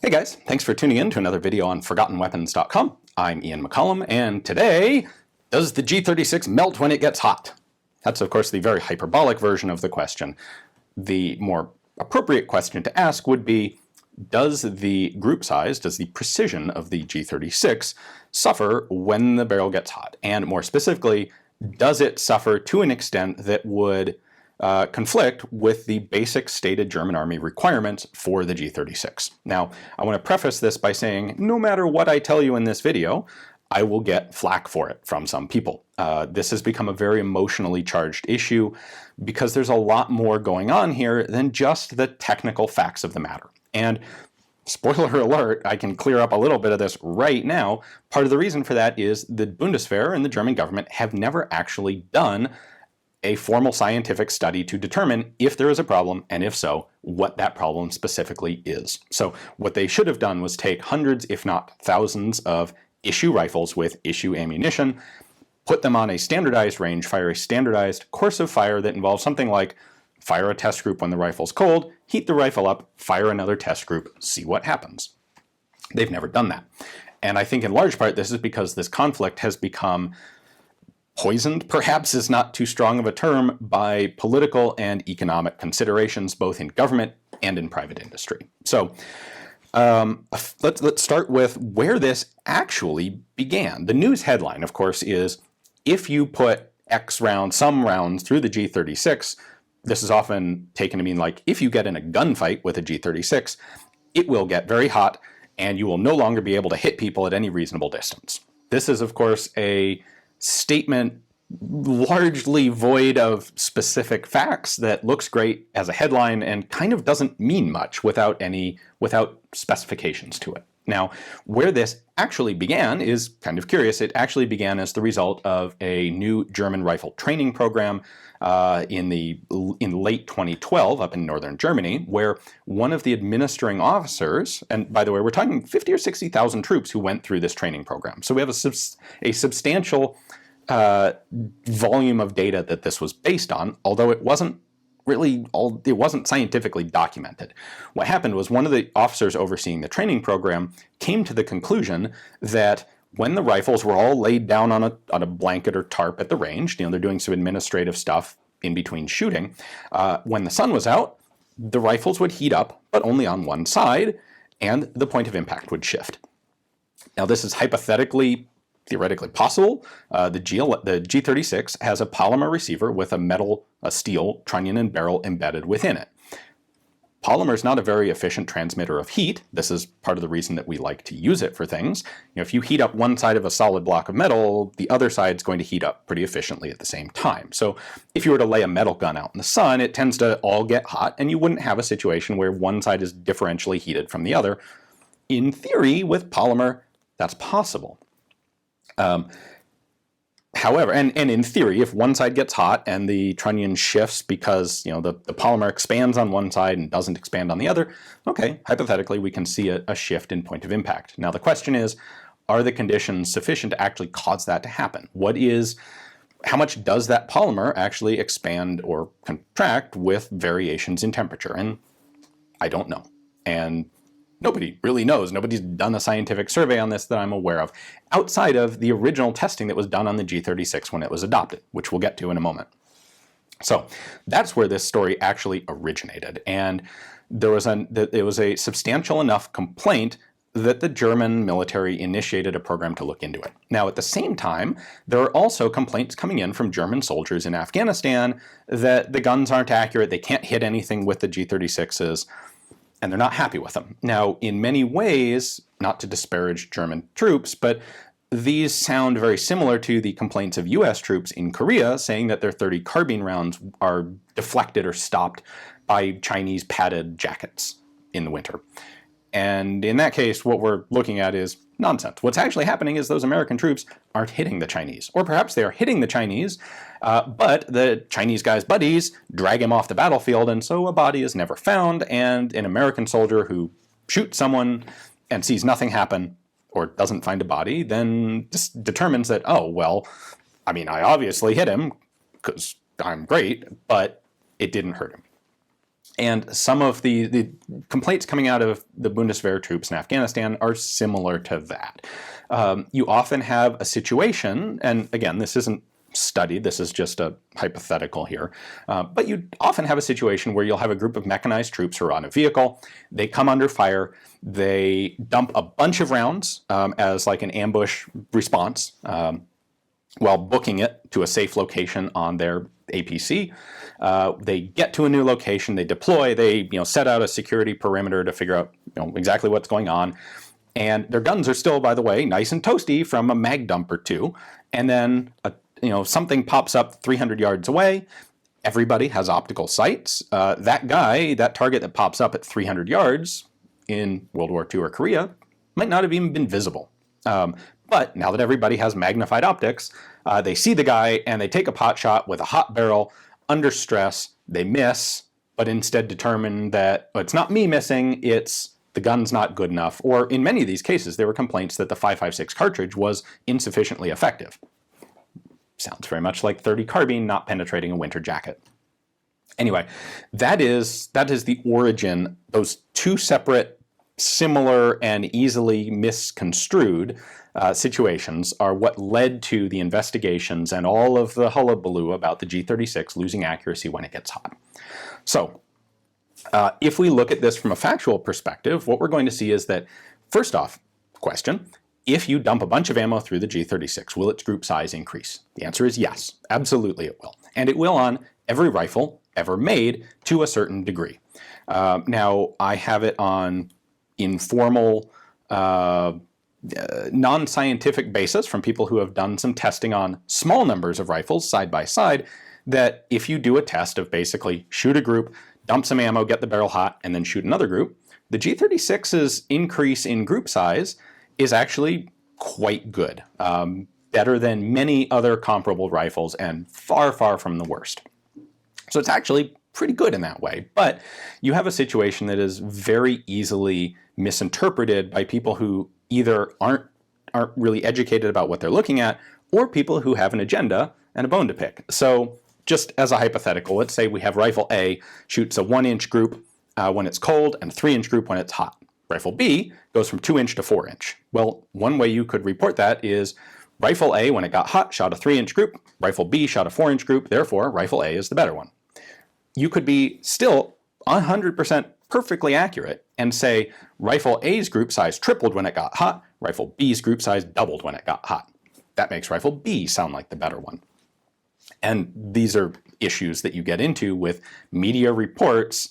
Hey guys, thanks for tuning in to another video on ForgottenWeapons.com. I'm Ian McCollum, and today, does the G36 melt when it gets hot? That's of course the very hyperbolic version of the question. The more appropriate question to ask would be, does the group size, does the precision of the G36 suffer when the barrel gets hot? And more specifically, does it suffer to an extent that would conflict with the basic stated German Army requirements for the G36. Now, I want to preface this by saying, no matter what I tell you in this video, I will get flack for it from some people. This has become a very emotionally charged issue because there's a lot more going on here than just the technical facts of the matter. And spoiler alert, I can clear up a little bit of this right now. Part of the reason for that is the Bundeswehr and the German government have never actually done a formal scientific study to determine if there is a problem, and if so, what that problem specifically is. So what they should have done was take hundreds, if not thousands, of issue rifles with issue ammunition, put them on a standardized range, fire a standardized course of fire that involves something like fire a test group when the rifle's cold, heat the rifle up, fire another test group, see what happens. They've never done that. And I think in large part this is because this conflict has become poisoned, perhaps is not too strong of a term, by political and economic considerations, both in government and in private industry. So let's start with where this actually began. The news headline, of course, is if you put X rounds, some rounds, through the G36, this is often taken to mean like if you get in a gunfight with a G36, it will get very hot and you will no longer be able to hit people at any reasonable distance. This is, of course, a statement largely void of specific facts that looks great as a headline and kind of doesn't mean much without specifications to it. Now, where this actually began is kind of curious. It actually began as the result of a new German rifle training program in late 2012 up in northern Germany, where one of the administering officers, and by the way, we're talking 50 or 60,000 troops who went through this training program. So we have a substantial volume of data that this was based on, although it wasn't scientifically documented. What happened was one of the officers overseeing the training program came to the conclusion that when the rifles were all laid down on a blanket or tarp at the range, they're doing some administrative stuff in between shooting, when the sun was out, the rifles would heat up, but only on one side, and the point of impact would shift. Now, this is theoretically possible. The G36 has a polymer receiver with a steel trunnion and barrel embedded within it. Polymer is not a very efficient transmitter of heat. This is part of the reason that we like to use it for things. If you heat up one side of a solid block of metal, the other side is going to heat up pretty efficiently at the same time. So if you were to lay a metal gun out in the sun, it tends to all get hot, and you wouldn't have a situation where one side is differentially heated from the other. In theory, with polymer, that's possible. However, and in theory, if one side gets hot and the trunnion shifts because the polymer expands on one side and doesn't expand on the other, okay, hypothetically we can see a shift in point of impact. Now the question is, are the conditions sufficient to actually cause that to happen? How much does that polymer actually expand or contract with variations in temperature? And I don't know. And nobody really knows. Nobody's done a scientific survey on this that I'm aware of, outside of the original testing that was done on the G36 when it was adopted, which we'll get to in a moment. So that's where this story actually originated. And it was a substantial enough complaint that the German military initiated a program to look into it. Now, at the same time, there are also complaints coming in from German soldiers in Afghanistan that the guns aren't accurate, they can't hit anything with the G36s, and they're not happy with them. Now, in many ways, not to disparage German troops, but these sound very similar to the complaints of US troops in Korea saying that their .30 carbine rounds are deflected or stopped by Chinese padded jackets in the winter. And in that case, what we're looking at is nonsense. What's actually happening is those American troops aren't hitting the Chinese. Or perhaps they are hitting the Chinese, but the Chinese guy's buddies drag him off the battlefield, and so a body is never found, and an American soldier who shoots someone and sees nothing happen, or doesn't find a body, then just determines that, oh, well, I mean, I obviously hit him, because I'm great, but it didn't hurt him. And some of the complaints coming out of the Bundeswehr troops in Afghanistan are similar to that. You often have a situation, and again, this isn't studied, this is just a hypothetical here, but you often have a situation where you'll have a group of mechanized troops who are on a vehicle, they come under fire, they dump a bunch of rounds as like an ambush response while booking it to a safe location on their APC. They get to a new location, they deploy, they set out a security perimeter to figure out exactly what's going on. And their guns are still, by the way, nice and toasty from a mag dump or two. And then something pops up 300 yards away. Everybody has optical sights. That target that pops up at 300 yards in World War II or Korea might not have even been visible. But now that everybody has magnified optics, they see the guy and they take a pot shot with a hot barrel under stress. They miss, but instead determine that it's not me missing, it's the gun's not good enough. Or in many of these cases, there were complaints that the 5.56 cartridge was insufficiently effective. Sounds very much like .30 carbine not penetrating a winter jacket. Anyway, that is the origin. Those two separate, similar, and easily misconstrued situations are what led to the investigations and all of the hullabaloo about the G36 losing accuracy when it gets hot. So, if we look at this from a factual perspective, what we're going to see is that, first off, question, if you dump a bunch of ammo through the G36, will its group size increase? The answer is yes, absolutely it will. And it will on every rifle ever made to a certain degree. Now, I have it on informal, non-scientific basis from people who have done some testing on small numbers of rifles side by side, that if you do a test of basically shoot a group, dump some ammo, get the barrel hot, and then shoot another group, the G36's increase in group size is actually quite good. Better than many other comparable rifles and far, far from the worst. So it's actually pretty good in that way. But you have a situation that is very easily misinterpreted by people who either aren't really educated about what they're looking at, or people who have an agenda and a bone to pick. So just as a hypothetical, let's say we have rifle A shoots a 1-inch group when it's cold and a 3-inch group when it's hot. Rifle B goes from 2-inch to 4-inch. Well, one way you could report that is rifle A, when it got hot, shot a 3-inch group. Rifle B shot a 4-inch group. Therefore, rifle A is the better one. You could be still 100% perfectly accurate and say rifle A's group size tripled when it got hot. Rifle B's group size doubled when it got hot. That makes rifle B sound like the better one. And these are issues that you get into with media reports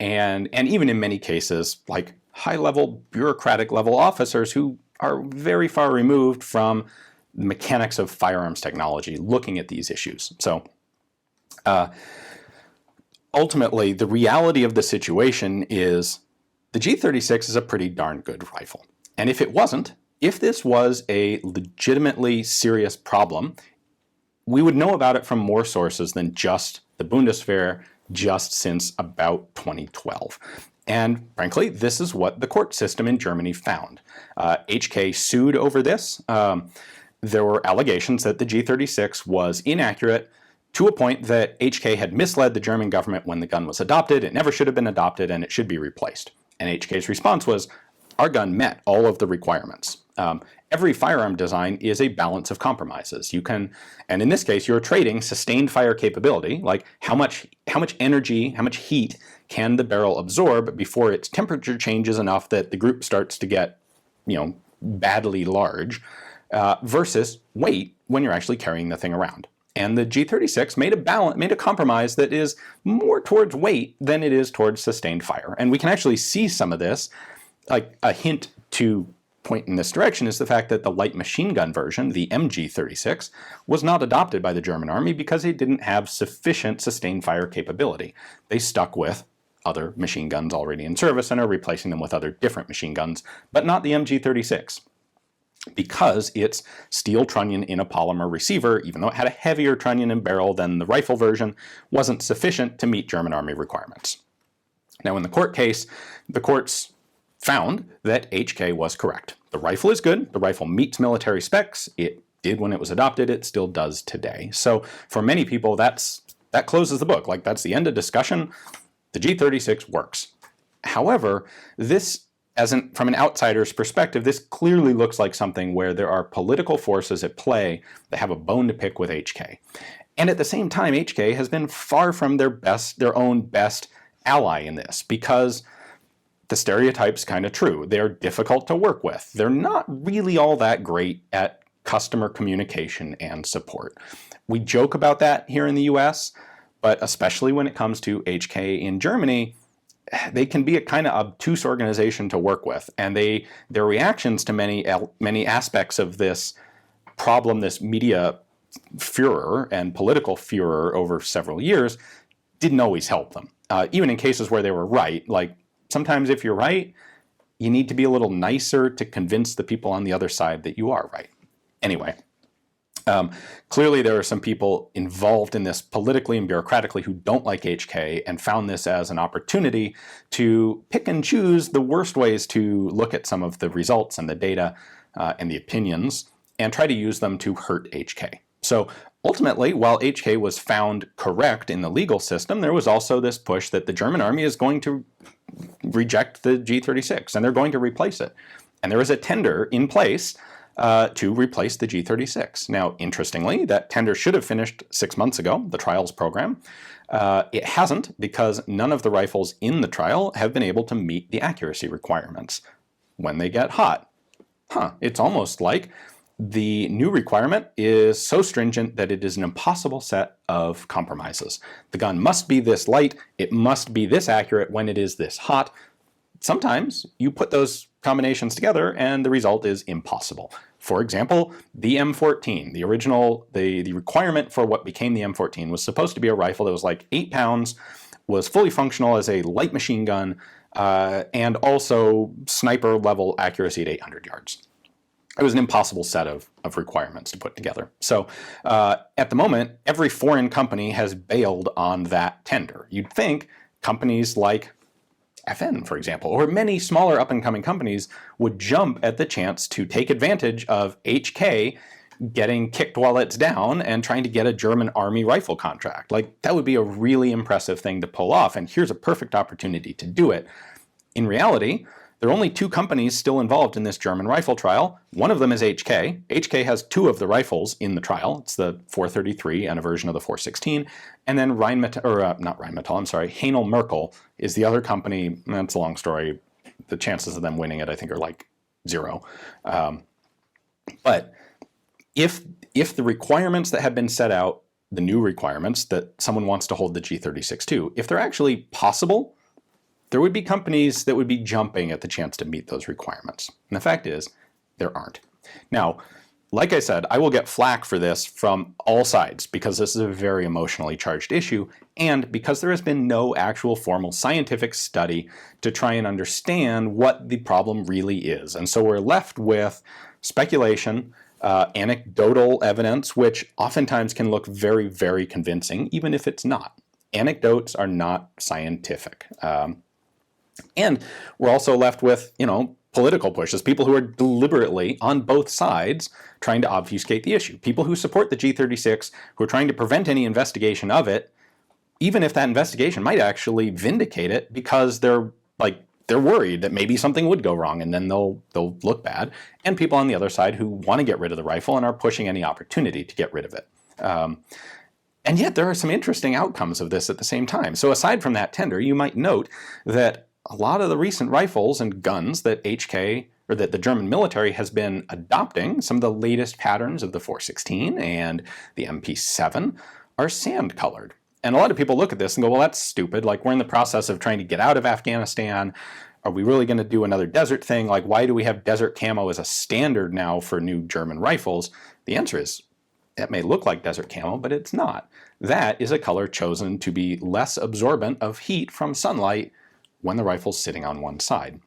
and even in many cases, like high-level, bureaucratic-level officers who are very far removed from the mechanics of firearms technology looking at these issues. So ultimately, the reality of the situation is the G36 is a pretty darn good rifle. And if it wasn't, if this was a legitimately serious problem, we would know about it from more sources than just the Bundeswehr just since about 2012. And frankly, this is what the court system in Germany found. HK sued over this. There were allegations that the G36 was inaccurate to a point that HK had misled the German government when the gun was adopted. It never should have been adopted and it should be replaced. And HK's response was, our gun met all of the requirements. Every firearm design is a balance of compromises. You can, and in this case, you're trading sustained fire capability, like how much energy, how much heat can the barrel absorb before its temperature changes enough that the group starts to get, badly large, versus weight when you're actually carrying the thing around. And the G36 made a compromise that is more towards weight than it is towards sustained fire. And we can actually see some of this, like a hint to point in this direction is the fact that the light machine gun version, the MG36, was not adopted by the German army because it didn't have sufficient sustained fire capability. They stuck with other machine guns already in service and are replacing them with other different machine guns, but not the MG36. Because its steel trunnion in a polymer receiver, even though it had a heavier trunnion and barrel than the rifle version, wasn't sufficient to meet German army requirements. Now in the court case, the courts found that HK was correct. The rifle is good, the rifle meets military specs, it did when it was adopted, it still does today. So for many people, that closes the book. Like, that's the end of discussion. The G36 works. However, this, from an outsider's perspective, this clearly looks like something where there are political forces at play that have a bone to pick with HK. And at the same time, HK has been far from their own best ally in this, because the stereotype's kind of true. They're difficult to work with. They're not really all that great at customer communication and support. We joke about that here in the US, but especially when it comes to HK in Germany, they can be a kind of obtuse organization to work with, and their reactions to many aspects of this problem, this media furor and political furor over several years, didn't always help them. Even in cases where they were right, like sometimes if you're right, you need to be a little nicer to convince the people on the other side that you are right. Anyway, clearly there are some people involved in this politically and bureaucratically who don't like HK and found this as an opportunity to pick and choose the worst ways to look at some of the results and the data and the opinions and try to use them to hurt HK. So ultimately, while HK was found correct in the legal system, there was also this push that the German army is going to reject the G36 and they're going to replace it. And there is a tender in place to replace the G36. Now, interestingly, that tender should have finished 6 months ago, the trials program. It hasn't, because none of the rifles in the trial have been able to meet the accuracy requirements when they get hot. It's almost like the new requirement is so stringent that it is an impossible set of compromises. The gun must be this light, it must be this accurate when it is this hot. Sometimes you put those combinations together and the result is impossible. For example, the M14, the original, the requirement for what became the M14 was supposed to be a rifle that was like 8 pounds, was fully functional as a light machine gun, and also sniper level accuracy at 800 yards. It was an impossible set of requirements to put together. So at the moment, every foreign company has bailed on that tender. You'd think companies like FN, for example, or many smaller up-and-coming companies would jump at the chance to take advantage of HK getting kicked while it's down and trying to get a German army rifle contract. Like, that would be a really impressive thing to pull off, and here's a perfect opportunity to do it. In reality, there are only 2 companies still involved in this German rifle trial. One of them is HK. HK has 2 of the rifles in the trial. It's the 433 and a version of the 416. And then Hainel Merkel is the other company. That's a long story. The chances of them winning it, I think, are like 0. But if the requirements that have been set out, the new requirements that someone wants to hold the G36 to, if they're actually possible, there would be companies that would be jumping at the chance to meet those requirements. And the fact is, there aren't. Now, like I said, I will get flack for this from all sides because this is a very emotionally charged issue and because there has been no actual formal scientific study to try and understand what the problem really is. And so we're left with speculation, anecdotal evidence, which oftentimes can look very, very convincing, even if it's not. Anecdotes are not scientific. And we're also left with, political pushes, people who are deliberately on both sides trying to obfuscate the issue. People who support the G36, who are trying to prevent any investigation of it, even if that investigation might actually vindicate it because they're worried that maybe something would go wrong and then they'll look bad. And people on the other side who want to get rid of the rifle and are pushing any opportunity to get rid of it. And yet there are some interesting outcomes of this at the same time. So aside from that tender, you might note that a lot of the recent rifles and guns that HK, or that the German military has been adopting, some of the latest patterns of the 416 and the MP7 are sand-colored. And a lot of people look at this and go, well, that's stupid. Like, we're in the process of trying to get out of Afghanistan. Are we really going to do another desert thing? Like, why do we have desert camo as a standard now for new German rifles? The answer is, it may look like desert camo, but it's not. That is a color chosen to be less absorbent of heat from sunlight when the rifle's sitting on one side.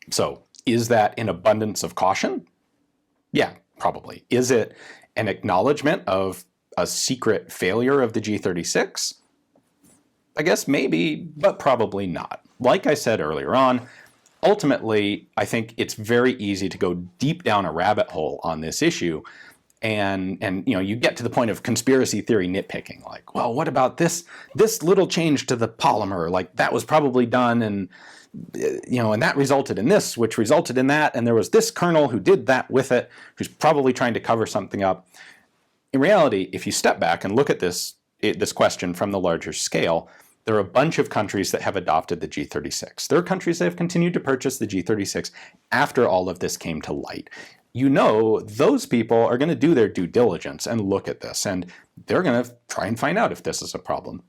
So, is that an abundance of caution? Yeah, probably. Is it an acknowledgement of a secret failure of the G36? I guess maybe, but probably not. Like I said earlier on, ultimately, I think it's very easy to go deep down a rabbit hole on this issue and you know, you get to the point of conspiracy theory nitpicking, like, well, what about this little change to the polymer? Like, that was probably done, and you know, and that resulted in this, which resulted in that, and there was this kernel who did that with it, who's probably trying to cover something up. In reality, if you step back and look at this question from the larger scale, there are a bunch of countries that have adopted the G36. There are countries that have continued to purchase the G36 after all of this came to light. You know, those people are going to do their due diligence and look at this, and they're going to try and find out if this is a problem.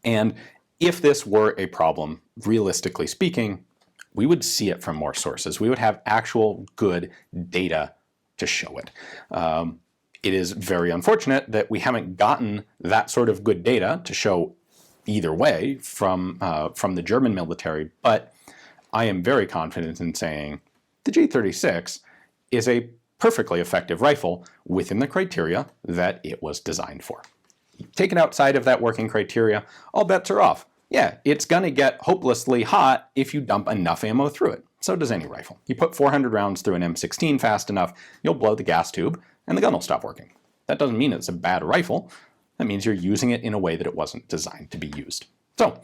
And if this were a problem, realistically speaking, we would see it from more sources. We would have actual good data to show it. It is very unfortunate that we haven't gotten that sort of good data to show either way from the German military, but I am very confident in saying the G36 is a perfectly effective rifle within the criteria that it was designed for. Take it outside of that working criteria, all bets are off. Yeah, it's going to get hopelessly hot if you dump enough ammo through it. So does any rifle. You put 400 rounds through an M16 fast enough, you'll blow the gas tube, and the gun will stop working. That doesn't mean it's a bad rifle. That means you're using it in a way that it wasn't designed to be used. So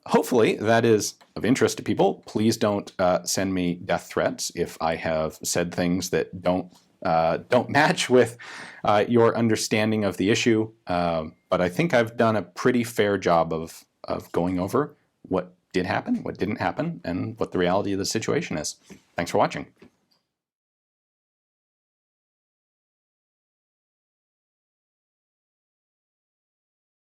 hopefully that is of interest to people. Please don't send me death threats if I have said things that don't match with your understanding of the issue. But I think I've done a pretty fair job of going over what did happen, what didn't happen, and what the reality of the situation is. Thanks for watching.